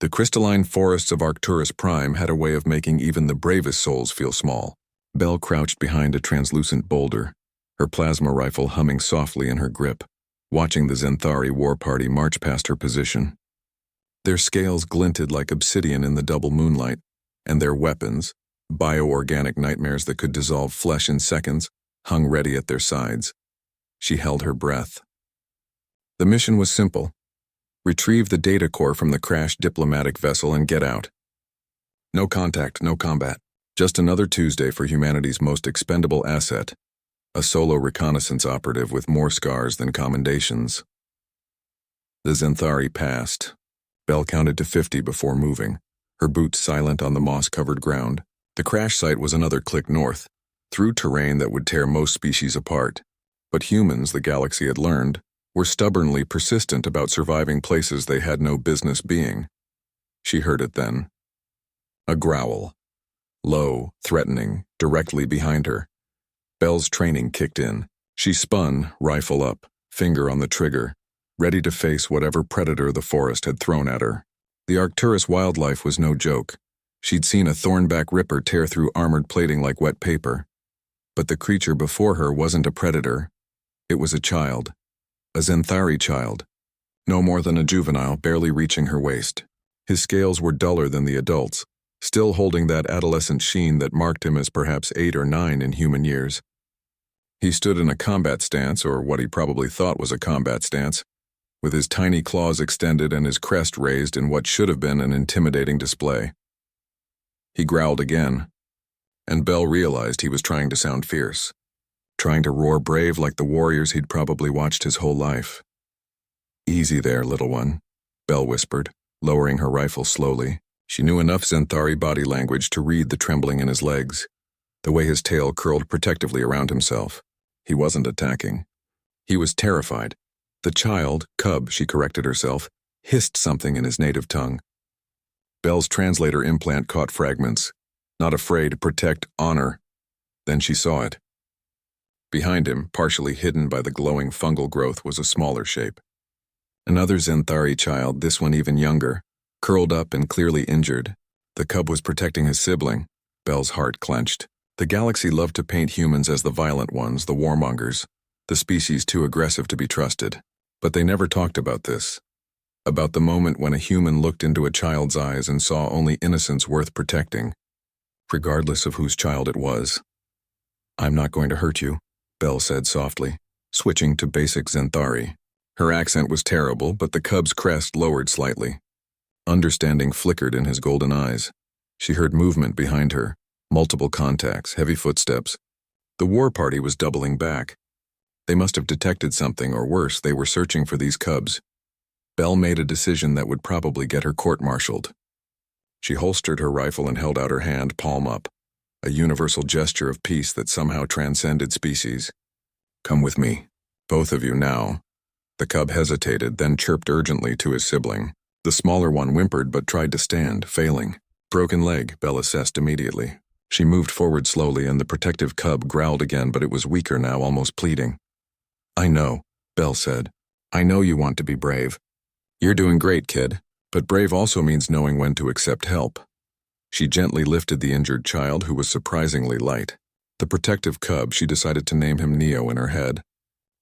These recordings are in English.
The crystalline forests of Arcturus Prime had a way of making even the bravest souls feel small. Belle crouched behind a translucent boulder, her plasma rifle humming softly in her grip, watching the Zenthari war party march past her position. Their scales glinted like obsidian in the double moonlight, and their weapons, bioorganic nightmares that could dissolve flesh in seconds, hung ready at their sides. She held her breath. The mission was simple. Retrieve the data core from the crashed diplomatic vessel and get out. No contact, no combat. Just another Tuesday for humanity's most expendable asset, a solo reconnaissance operative with more scars than commendations. The Zenthari passed. Belle counted to 50 before moving, her boots silent on the moss-covered ground. The crash site was another click north, through terrain that would tear most species apart. But humans, the galaxy had learned, were stubbornly persistent about surviving places they had no business being. She heard it then. A growl. Low, threatening, directly behind her. Belle's training kicked in. She spun, rifle up, finger on the trigger, ready to face whatever predator the forest had thrown at her. The Arcturus wildlife was no joke. She'd seen a thornback ripper tear through armored plating like wet paper. But the creature before her wasn't a predator. It was a child. A Zenthari child. No more than a juvenile, barely reaching her waist. His scales were duller than the adults, still holding that adolescent sheen that marked him as perhaps 8 or 9 in human years. He stood in a combat stance, or what he probably thought was a combat stance, with his tiny claws extended and his crest raised in what should have been an intimidating display. He growled again, and Belle realized he was trying to sound fierce, trying to roar brave like the warriors he'd probably watched his whole life. "Easy there, little one," Belle whispered, lowering her rifle slowly. She knew enough Zenthari body language to read the trembling in his legs, the way his tail curled protectively around himself. He wasn't attacking. He was terrified. The child, cub, she corrected herself, hissed something in his native tongue. Belle's translator implant caught fragments. Not afraid, protect, honor. Then she saw it. Behind him, partially hidden by the glowing fungal growth, was a smaller shape. Another Zenthari child, this one even younger, curled up and clearly injured. The cub was protecting his sibling. Belle's heart clenched. The galaxy loved to paint humans as the violent ones, the warmongers, the species too aggressive to be trusted. But they never talked about this. About the moment when a human looked into a child's eyes and saw only innocence worth protecting, regardless of whose child it was. "I'm not going to hurt you," Belle said softly, switching to basic Zenthari. Her accent was terrible, but the cub's crest lowered slightly. Understanding flickered in his golden eyes. She heard movement behind her, multiple contacts, heavy footsteps. The war party was doubling back. They must have detected something, or worse, they were searching for these cubs. Belle made a decision that would probably get her court-martialed. She holstered her rifle and held out her hand, palm up, a universal gesture of peace that somehow transcended species. "Come with me, both of you now." The cub hesitated, then chirped urgently to his sibling. The smaller one whimpered but tried to stand, failing. "Broken leg," Belle assessed immediately. She moved forward slowly, and the protective cub growled again, but it was weaker now, almost pleading. "I know," Belle said. "I know you want to be brave. You're doing great, kid, but brave also means knowing when to accept help." She gently lifted the injured child, who was surprisingly light. The protective cub, she decided to name him Neo in her head,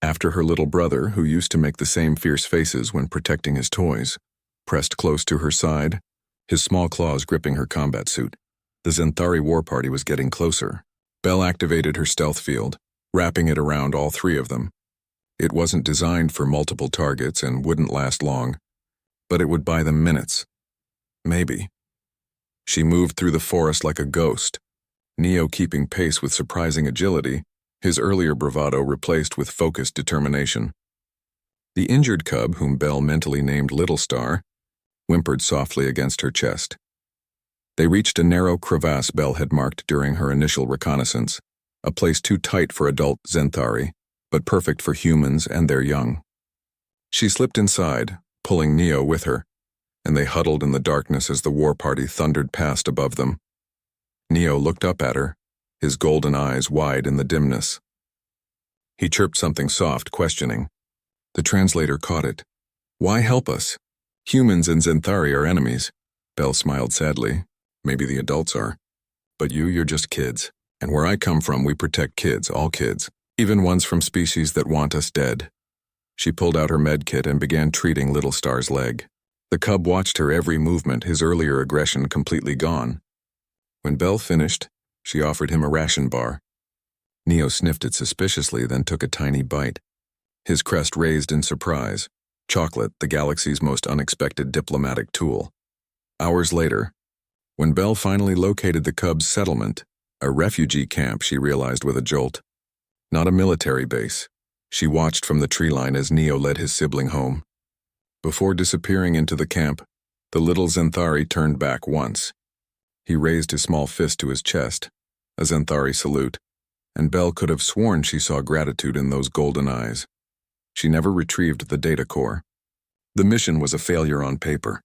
after her little brother, who used to make the same fierce faces when protecting his toys, pressed close to her side, his small claws gripping her combat suit. The Zenthari war party was getting closer. Belle activated her stealth field, wrapping it around all 3 of them. It wasn't designed for multiple targets and wouldn't last long, but it would buy them minutes. Maybe. She moved through the forest like a ghost, Neo keeping pace with surprising agility, his earlier bravado replaced with focused determination. The injured cub, whom Belle mentally named Little Star, whimpered softly against her chest. They reached a narrow crevasse Belle had marked during her initial reconnaissance, a place too tight for adult Zenthari, but perfect for humans and their young. She slipped inside, pulling Neo with her, and they huddled in the darkness as the war party thundered past above them. Neo looked up at her, his golden eyes wide in the dimness. He chirped something soft, questioning. The translator caught it. "Why help us? Humans and Zenthari are enemies. Belle smiled sadly. Maybe the adults are. But you're just kids. And where I come from, we protect kids, all kids, even ones from species that want us dead. She pulled out her med kit and began treating Little Star's leg. The cub watched her every movement, his earlier aggression completely gone. When Belle finished, she offered him a ration bar. Neo sniffed it suspiciously, then took a tiny bite. His crest raised in surprise. Chocolate, the galaxy's most unexpected diplomatic tool. Hours later, when Belle finally located the cub's settlement, a refugee camp, she realized with a jolt. Not a military base. She watched from the tree line as Neo led his sibling home. Before disappearing into the camp, the little Zenthari turned back once. He raised his small fist to his chest, a Zenthari salute, and Belle could have sworn she saw gratitude in those golden eyes. She never retrieved the data core. The mission was a failure on paper,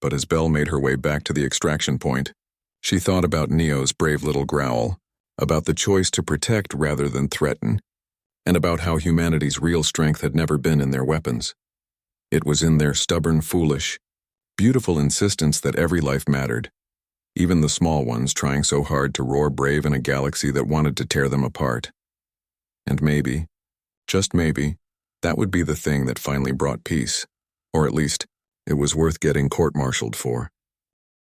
but as Belle made her way back to the extraction point, she thought about Neo's brave little Growl, about the choice to protect rather than threaten, and about how humanity's real strength had never been in their weapons. It was in their stubborn, foolish, beautiful insistence that every life mattered, even the small ones trying so hard to roar brave in a galaxy that wanted to tear them apart. And maybe, just maybe, that would be the thing that finally brought peace, or at least, it was worth getting court-martialed for.